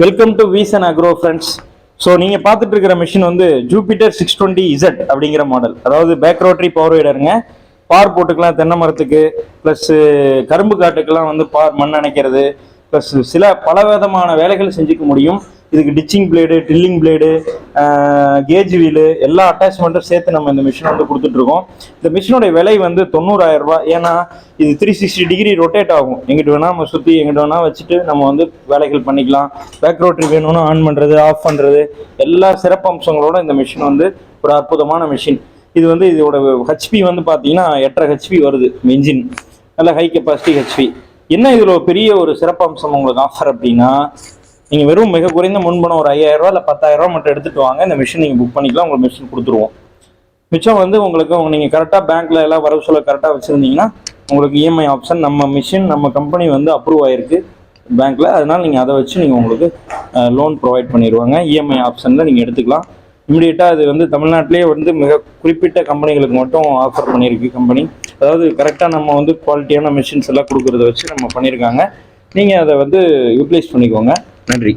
Welcome to வீசன் agro friends. So நீங்கள் பார்த்துட்டு இருக்கிற மிஷின் வந்து ஜூபிட்டர் 620Z அப்படிங்கிற மாடல். அதாவது பேக் ரோட்டரி பவர் வீடருங்க. பார் போட்டுக்கலாம் தென்னை மரத்துக்கு, ப்ளஸ் கரும்பு காட்டுக்கெல்லாம் வந்து மண் அணைக்கிறது, ப்ளஸ் பல விதமான வேலைகள் செஞ்சுக்க முடியும். இதுக்கு ditching blade, drilling blade, gauge wheel எல்லா அட்டாச்மெண்ட்டும் சேர்த்து நம்ம இந்த மிஷின் வந்து கொடுத்துட்ருக்கோம். இந்த மிஷினுடைய விலை வந்து 90,000 ரூபாய். ஏன்னா இது 360 டிகிரி ரொட்டேட் ஆகும். எங்கிட்ட வேணால் நம்ம சுற்றி எங்கிட்ட வேணால் வச்சுட்டு நம்ம வந்து வேலைகள் பண்ணிக்கலாம். பேக் ரோட்டரி வேணும்னா ஆன் பண்ணுறது, ஆஃப் பண்ணுறது, எல்லா சிறப்பு அம்சங்களோட இந்த மிஷின் வந்து ஒரு அற்புதமான மிஷின். இது வந்து இதோட ஹெச்பி வந்து பார்த்தீங்கன்னா 8.5 ஹெச்பி வருது. இன்ஜின் நல்ல ஹை கெப்பாசிட்டி ஹெச்பி. என்ன இதில் பெரிய ஒரு சிறப்பு அம்சம் உங்களுக்கு ஆஃபர் அப்படின்னா, நீங்கள் வெறும் மிக குறைந்த முன்பணம் ஒரு 5,000 ரூபா இல்லை 10,000 ரூபா மட்டும் எடுத்துகிட்டு வாங்க. இந்த மிஷின் நீங்கள் புக் பண்ணிக்கலாம். உங்களுக்கு மிஷின் கொடுத்துருவோம். மிச்சம் வந்து உங்களுக்கு நீங்கள் கரெக்டாக பேங்க்கில் எல்லாம் வரவு சொல்ல கரெக்டாக வச்சுருந்தீங்கன்னா உங்களுக்கு இஎம்ஐ ஆப்ஷன் நம்ம மிஷின் நம்ம கம்பெனி வந்து அப்ரூவ் ஆகிருக்கு பேங்க்கில். அதனால் நீங்கள் அதை வச்சு நீங்கள் உங்களுக்கு லோன் ப்ரொவைட் பண்ணிடுவாங்க. இஎம்ஐ ஆப்ஷனில் நீங்கள் எடுத்துக்கலாம். இமீடியட்டாக அது வந்து தமிழ்நாட்டிலே வந்து மிக குறிப்பிட்ட கம்பெனிகளுக்கு மட்டும் ஆஃபர் பண்ணியிருக்கு கம்பெனி. அதாவது கரெக்டாக நம்ம வந்து குவாலிட்டியான மிஷின்ஸ் எல்லாம் கொடுக்குறத வச்சு நம்ம பண்ணியிருக்காங்க. நீங்கள் அதை வந்து யூட்டிலைஸ் பண்ணிக்கோங்க. நன்றி.